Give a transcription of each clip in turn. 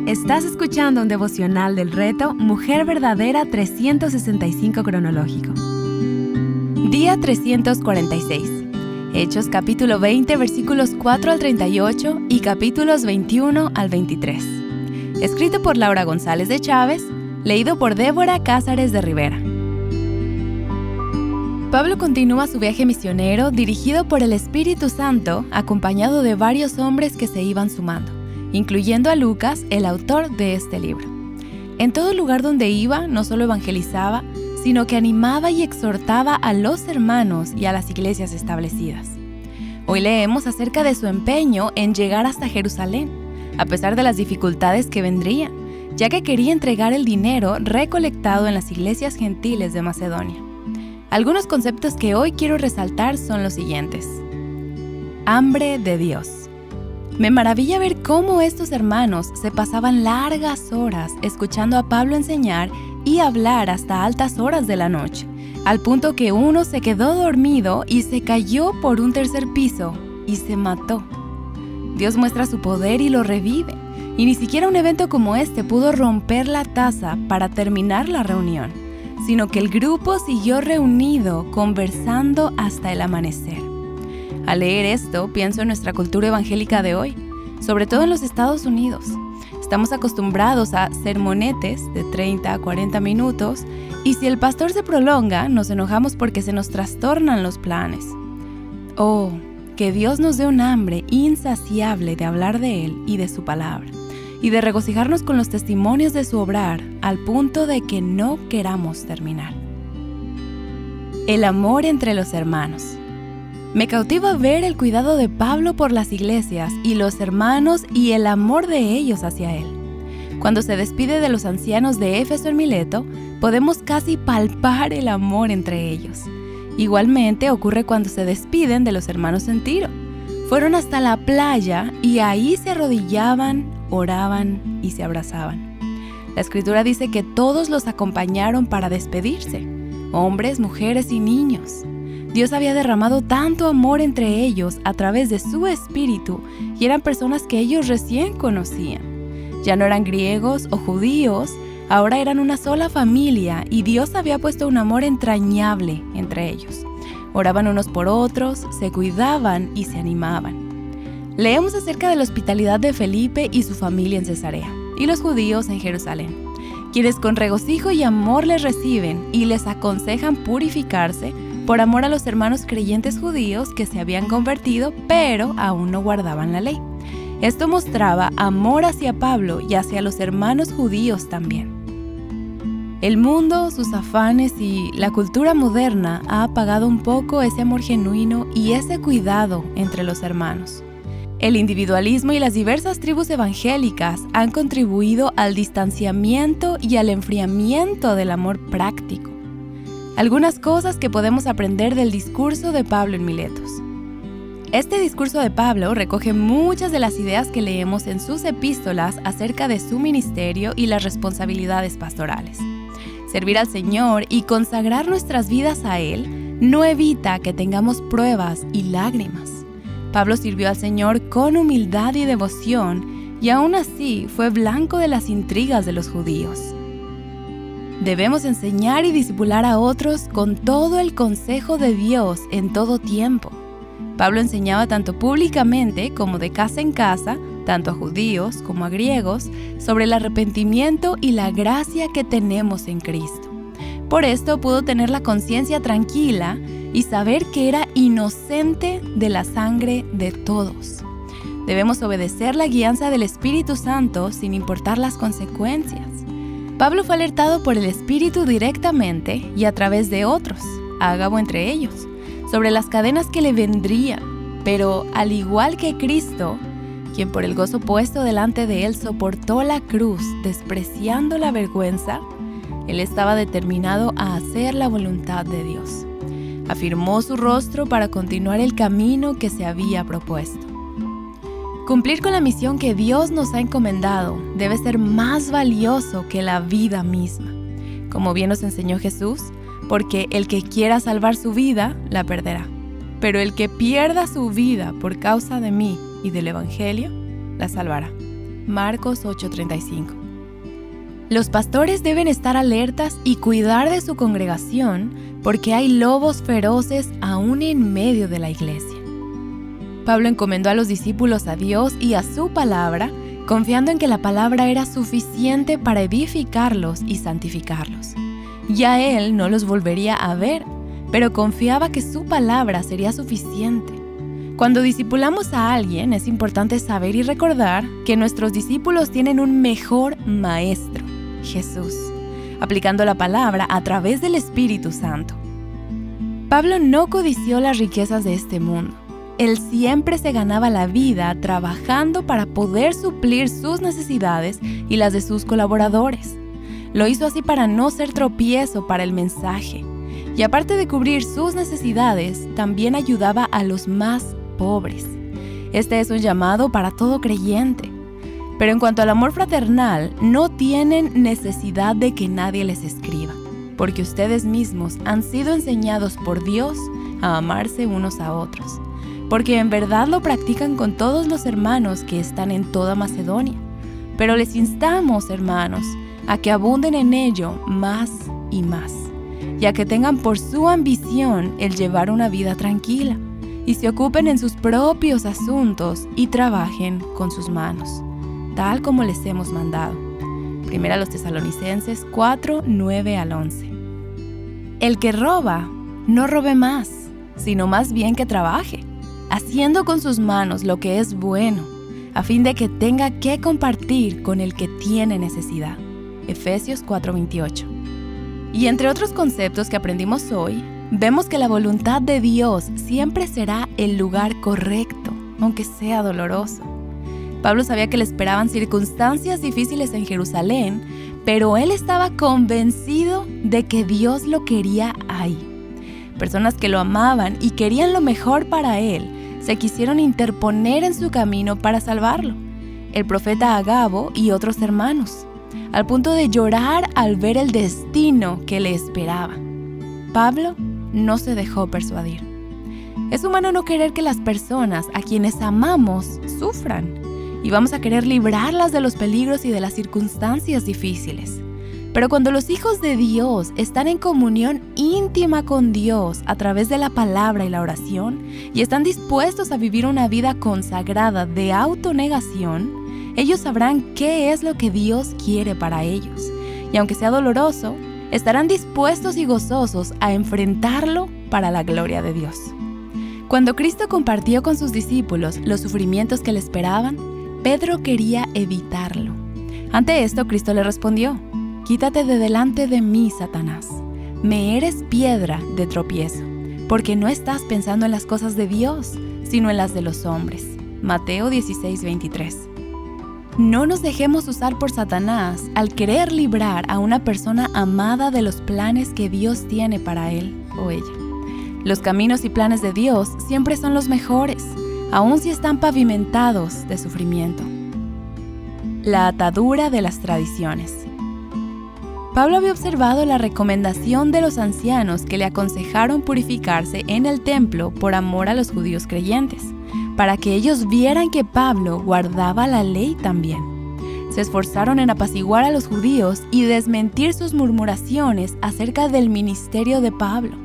Estás escuchando un devocional del reto Mujer Verdadera 365 cronológico. Día 346. Hechos capítulo 20 versículos 4 al 38 y capítulos 21 al 23. Escrito por Laura González de Chávez, leído por Débora Cázares de Rivera. Pablo continúa su viaje misionero dirigido por el Espíritu Santo, acompañado de varios hombres que se iban sumando, incluyendo a Lucas, el autor de este libro. En todo lugar donde iba, no solo evangelizaba, sino que animaba y exhortaba a los hermanos y a las iglesias establecidas. Hoy leemos acerca de su empeño en llegar hasta Jerusalén, a pesar de las dificultades que vendrían, ya que quería entregar el dinero recolectado en las iglesias gentiles de Macedonia. Algunos conceptos que hoy quiero resaltar son los siguientes. Hambre de Dios. Me maravilla ver cómo estos hermanos se pasaban largas horas escuchando a Pablo enseñar y hablar hasta altas horas de la noche, al punto que uno se quedó dormido y se cayó por un tercer piso y se mató. Dios muestra su poder y lo revive, y ni siquiera un evento como este pudo romper la taza para terminar la reunión, sino que el grupo siguió reunido conversando hasta el amanecer. Al leer esto, pienso en nuestra cultura evangélica de hoy, sobre todo en los Estados Unidos. Estamos acostumbrados a sermonetes de 30 a 40 minutos y si el pastor se prolonga, nos enojamos porque se nos trastornan los planes. Oh, que Dios nos dé un hambre insaciable de hablar de Él y de su palabra, y de regocijarnos con los testimonios de su obrar al punto de que no queramos terminar. El amor entre los hermanos. Me cautiva ver el cuidado de Pablo por las iglesias y los hermanos y el amor de ellos hacia él. Cuando se despide de los ancianos de Éfeso en Mileto, podemos casi palpar el amor entre ellos. Igualmente ocurre cuando se despiden de los hermanos en Tiro. Fueron hasta la playa y ahí se arrodillaban, oraban y se abrazaban. La Escritura dice que todos los acompañaron para despedirse, hombres, mujeres y niños. Dios había derramado tanto amor entre ellos a través de su Espíritu y eran personas que ellos recién conocían. Ya no eran griegos o judíos, ahora eran una sola familia y Dios había puesto un amor entrañable entre ellos. Oraban unos por otros, se cuidaban y se animaban. Leemos acerca de la hospitalidad de Felipe y su familia en Cesarea y los judíos en Jerusalén, quienes con regocijo y amor les reciben y les aconsejan purificarse por amor a los hermanos creyentes judíos que se habían convertido, pero aún no guardaban la ley. Esto mostraba amor hacia Pablo y hacia los hermanos judíos también. El mundo, sus afanes y la cultura moderna ha apagado un poco ese amor genuino y ese cuidado entre los hermanos. El individualismo y las diversas tribus evangélicas han contribuido al distanciamiento y al enfriamiento del amor práctico. Algunas cosas que podemos aprender del discurso de Pablo en Miletos. Este discurso de Pablo recoge muchas de las ideas que leemos en sus epístolas acerca de su ministerio y las responsabilidades pastorales. Servir al Señor y consagrar nuestras vidas a Él no evita que tengamos pruebas y lágrimas. Pablo sirvió al Señor con humildad y devoción y aún así fue blanco de las intrigas de los judíos. Debemos enseñar y discipular a otros con todo el consejo de Dios en todo tiempo. Pablo enseñaba tanto públicamente como de casa en casa, tanto a judíos como a griegos, sobre el arrepentimiento y la gracia que tenemos en Cristo. Por esto pudo tener la conciencia tranquila y saber que era inocente de la sangre de todos. Debemos obedecer la guianza del Espíritu Santo sin importar las consecuencias. Pablo fue alertado por el Espíritu directamente y a través de otros, Ágabo entre ellos, sobre las cadenas que le vendrían, pero al igual que Cristo, quien por el gozo puesto delante de él soportó la cruz, despreciando la vergüenza, él estaba determinado a hacer la voluntad de Dios. Afirmó su rostro para continuar el camino que se había propuesto. Cumplir con la misión que Dios nos ha encomendado debe ser más valioso que la vida misma, como bien nos enseñó Jesús, porque el que quiera salvar su vida, la perderá. Pero el que pierda su vida por causa de mí y del Evangelio, la salvará. Marcos 8:35. Los pastores deben estar alertas y cuidar de su congregación porque hay lobos feroces aún en medio de la iglesia. Pablo encomendó a los discípulos a Dios y a su palabra, confiando en que la palabra era suficiente para edificarlos y santificarlos. Ya él no los volvería a ver, pero confiaba que su palabra sería suficiente. Cuando discipulamos a alguien, es importante saber y recordar que nuestros discípulos tienen un mejor maestro, Jesús, aplicando la palabra a través del Espíritu Santo. Pablo no codició las riquezas de este mundo. Él siempre se ganaba la vida trabajando para poder suplir sus necesidades y las de sus colaboradores. Lo hizo así para no ser tropiezo para el mensaje. Y aparte de cubrir sus necesidades, también ayudaba a los más pobres. Este es un llamado para todo creyente. Pero en cuanto al amor fraternal, no tienen necesidad de que nadie les escriba, porque ustedes mismos han sido enseñados por Dios a amarse unos a otros, porque en verdad lo practican con todos los hermanos que están en toda Macedonia. Pero les instamos, hermanos, a que abunden en ello más y más, y a que tengan por su ambición el llevar una vida tranquila, y se ocupen en sus propios asuntos y trabajen con sus manos, tal como les hemos mandado. 1 Tesalonicenses 4, 9 al 11. El que roba, no robe más, sino más bien que trabaje, haciendo con sus manos lo que es bueno, a fin de que tenga que compartir con el que tiene necesidad. Efesios 4:28. Y entre otros conceptos que aprendimos hoy, vemos que la voluntad de Dios siempre será el lugar correcto, aunque sea doloroso. Pablo sabía que le esperaban circunstancias difíciles en Jerusalén, pero él estaba convencido de que Dios lo quería ahí. Personas que lo amaban y querían lo mejor para él se quisieron interponer en su camino para salvarlo. El profeta Agabo y otros hermanos, al punto de llorar al ver el destino que le esperaba. Pablo no se dejó persuadir. Es humano no querer que las personas a quienes amamos sufran, y vamos a querer librarlas de los peligros y de las circunstancias difíciles. Pero cuando los hijos de Dios están en comunión íntima con Dios a través de la palabra y la oración, y están dispuestos a vivir una vida consagrada de autonegación, ellos sabrán qué es lo que Dios quiere para ellos. Y aunque sea doloroso, estarán dispuestos y gozosos a enfrentarlo para la gloria de Dios. Cuando Cristo compartió con sus discípulos los sufrimientos que le esperaban, Pedro quería evitarlo. Ante esto, Cristo le respondió: «Quítate de delante de mí, Satanás. Me eres piedra de tropiezo, porque no estás pensando en las cosas de Dios, sino en las de los hombres». Mateo 16:23. No nos dejemos usar por Satanás al querer librar a una persona amada de los planes que Dios tiene para él o ella. Los caminos y planes de Dios siempre son los mejores, aun si están pavimentados de sufrimiento. La atadura de las tradiciones. Pablo había observado la recomendación de los ancianos que le aconsejaron purificarse en el templo por amor a los judíos creyentes, para que ellos vieran que Pablo guardaba la ley también. Se esforzaron en apaciguar a los judíos y desmentir sus murmuraciones acerca del ministerio de Pablo,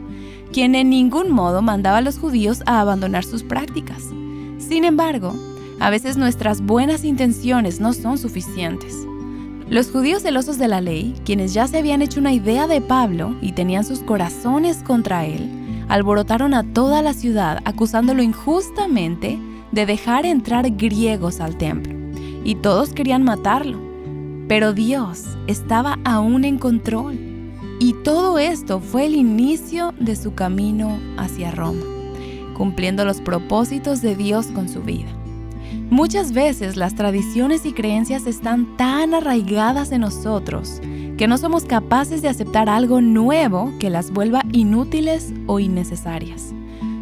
quien en ningún modo mandaba a los judíos a abandonar sus prácticas. Sin embargo, a veces nuestras buenas intenciones no son suficientes. Los judíos celosos de la ley, quienes ya se habían hecho una idea de Pablo y tenían sus corazones contra él, alborotaron a toda la ciudad acusándolo injustamente de dejar entrar griegos al templo, y todos querían matarlo. Pero Dios estaba aún en control, y todo esto fue el inicio de su camino hacia Roma, cumpliendo los propósitos de Dios con su vida. Muchas veces las tradiciones y creencias están tan arraigadas en nosotros que no somos capaces de aceptar algo nuevo que las vuelva inútiles o innecesarias.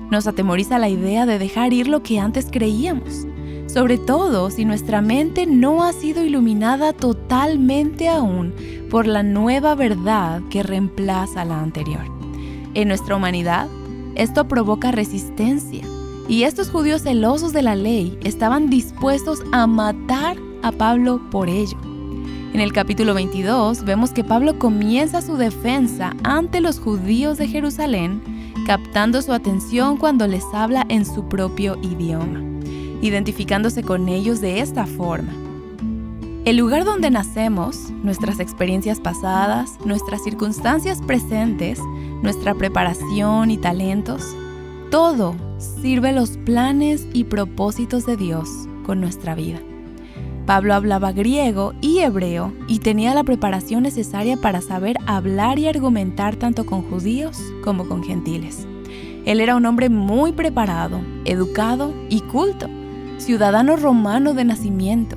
Nos atemoriza la idea de dejar ir lo que antes creíamos, sobre todo si nuestra mente no ha sido iluminada totalmente aún por la nueva verdad que reemplaza la anterior. En nuestra humanidad, esto provoca resistencia Y estos judíos celosos de la ley estaban dispuestos a matar a Pablo por ello. En el capítulo 22 vemos que Pablo comienza su defensa ante los judíos de Jerusalén, captando su atención cuando les habla en su propio idioma, identificándose con ellos de esta forma. El lugar donde nacemos, nuestras experiencias pasadas, nuestras circunstancias presentes, nuestra preparación y talentos, todo sirve los planes y propósitos de Dios con nuestra vida. Pablo hablaba griego y hebreo y tenía la preparación necesaria para saber hablar y argumentar tanto con judíos como con gentiles. Él era un hombre muy preparado, educado y culto, ciudadano romano de nacimiento.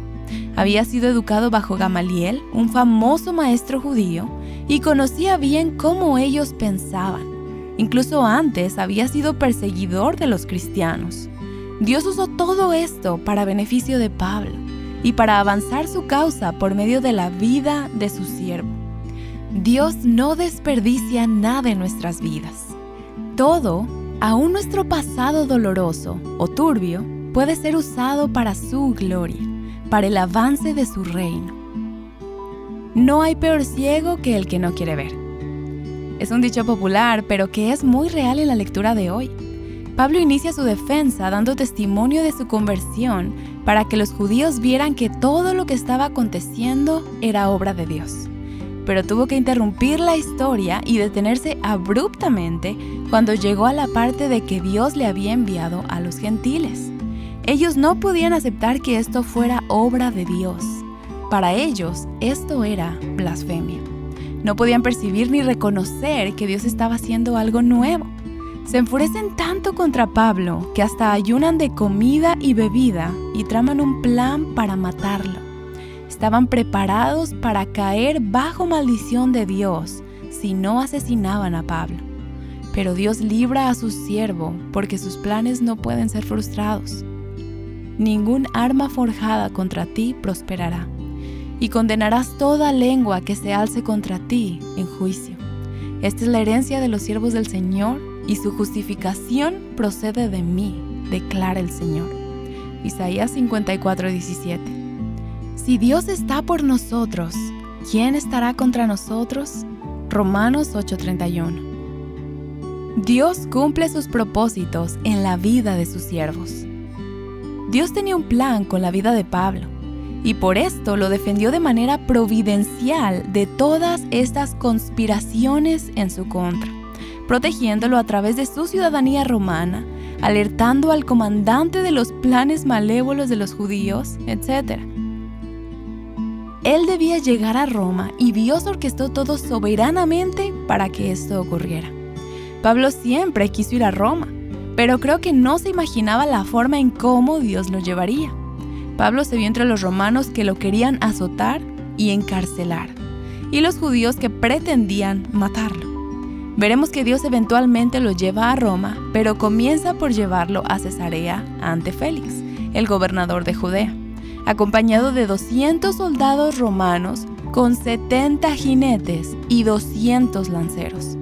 Había sido educado bajo Gamaliel, un famoso maestro judío, y conocía bien cómo ellos pensaban. Incluso antes había sido perseguidor de los cristianos. Dios usó todo esto para beneficio de Pablo y para avanzar su causa por medio de la vida de su siervo. Dios no desperdicia nada en nuestras vidas. Todo, aún nuestro pasado doloroso o turbio, puede ser usado para su gloria, para el avance de su reino. No hay peor ciego que el que no quiere ver. Es un dicho popular, pero que es muy real en la lectura de hoy. Pablo inicia su defensa dando testimonio de su conversión para que los judíos vieran que todo lo que estaba aconteciendo era obra de Dios. Pero tuvo que interrumpir la historia y detenerse abruptamente cuando llegó a la parte de que Dios le había enviado a los gentiles. Ellos no podían aceptar que esto fuera obra de Dios. Para ellos, esto era blasfemia. No podían percibir ni reconocer que Dios estaba haciendo algo nuevo. Se enfurecen tanto contra Pablo que hasta ayunan de comida y bebida y traman un plan para matarlo. Estaban preparados para caer bajo maldición de Dios si no asesinaban a Pablo. Pero Dios libra a su siervo porque sus planes no pueden ser frustrados. Ningún arma forjada contra ti prosperará, y condenarás toda lengua que se alce contra ti en juicio. Esta es la herencia de los siervos del Señor, y su justificación procede de mí, declara el Señor. Isaías 54:17. Si Dios está por nosotros, ¿quién estará contra nosotros? Romanos 8:31. Dios cumple sus propósitos en la vida de sus siervos. Dios tenía un plan con la vida de Pablo, y por esto lo defendió de manera providencial de todas estas conspiraciones en su contra, protegiéndolo a través de su ciudadanía romana, alertando al comandante de los planes malévolos de los judíos, etc. Él debía llegar a Roma y Dios orquestó todo soberanamente para que esto ocurriera. Pablo siempre quiso ir a Roma, pero creo que no se imaginaba la forma en cómo Dios lo llevaría. Pablo se vio entre los romanos que lo querían azotar y encarcelar, y los judíos que pretendían matarlo. Veremos que Dios eventualmente lo lleva a Roma, pero comienza por llevarlo a Cesarea ante Félix, el gobernador de Judea, acompañado de 200 soldados romanos con 70 jinetes y 200 lanceros.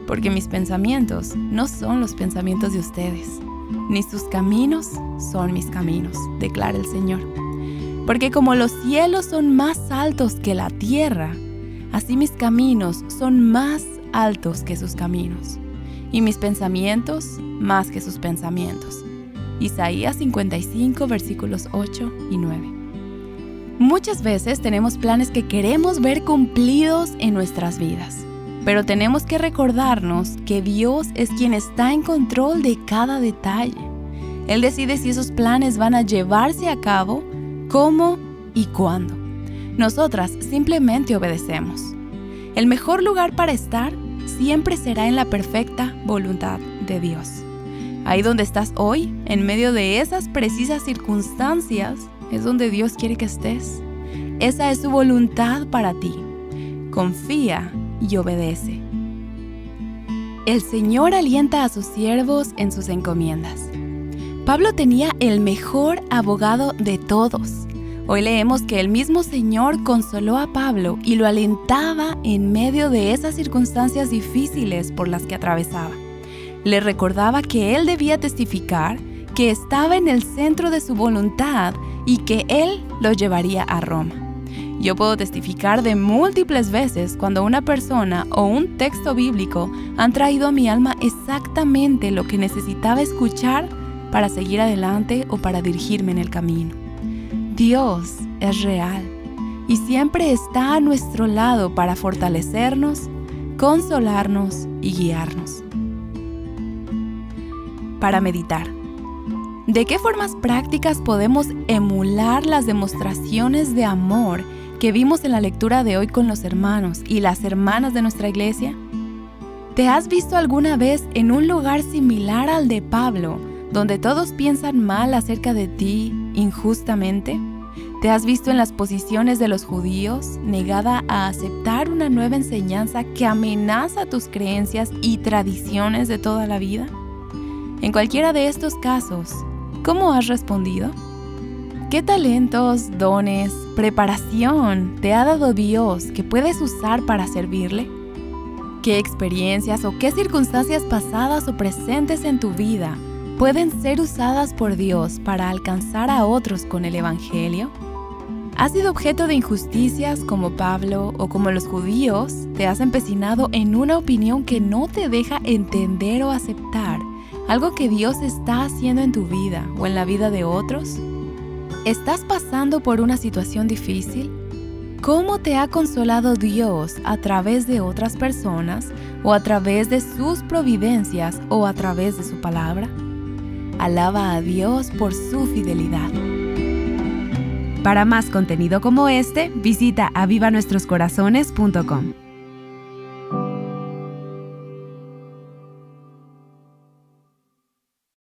Porque mis pensamientos no son los pensamientos de ustedes, ni sus caminos son mis caminos, declara el Señor. Porque como los cielos son más altos que la tierra, así mis caminos son más altos que sus caminos, y mis pensamientos más que sus pensamientos. Isaías 55, versículos 8 y 9. Muchas veces tenemos planes que queremos ver cumplidos en nuestras vidas, pero tenemos que recordarnos que Dios es quien está en control de cada detalle. Él decide si esos planes van a llevarse a cabo, cómo y cuándo. Nosotras simplemente obedecemos. El mejor lugar para estar siempre será en la perfecta voluntad de Dios. Ahí donde estás hoy, en medio de esas precisas circunstancias, es donde Dios quiere que estés. Esa es su voluntad para ti. Confía y obedece. El Señor alienta a sus siervos en sus encomiendas. Pablo tenía el mejor abogado de todos. Hoy leemos que el mismo Señor consoló a Pablo y lo alentaba en medio de esas circunstancias difíciles por las que atravesaba. Le recordaba que él debía testificar que estaba en el centro de su voluntad y que él lo llevaría a Roma. Yo puedo testificar de múltiples veces cuando una persona o un texto bíblico han traído a mi alma exactamente lo que necesitaba escuchar para seguir adelante o para dirigirme en el camino. Dios es real y siempre está a nuestro lado para fortalecernos, consolarnos y guiarnos. Para meditar. ¿De qué formas prácticas podemos emular las demostraciones de amor que vimos en la lectura de hoy con los hermanos y las hermanas de nuestra iglesia? ¿Te has visto alguna vez en un lugar similar al de Pablo, donde todos piensan mal acerca de ti injustamente? ¿Te has visto en las posiciones de los judíos, negada a aceptar una nueva enseñanza que amenaza tus creencias y tradiciones de toda la vida? En cualquiera de estos casos, ¿cómo has respondido? ¿Qué talentos, dones, preparación te ha dado Dios que puedes usar para servirle? ¿Qué experiencias o qué circunstancias pasadas o presentes en tu vida pueden ser usadas por Dios para alcanzar a otros con el Evangelio? ¿Has sido objeto de injusticias como Pablo o como los judíos? ¿Te has empecinado en una opinión que no te deja entender o aceptar algo que Dios está haciendo en tu vida o en la vida de otros? ¿Estás pasando por una situación difícil? ¿Cómo te ha consolado Dios a través de otras personas o a través de sus providencias o a través de su palabra? Alaba a Dios por su fidelidad. Para más contenido como este, visita avivanuestroscorazones.com.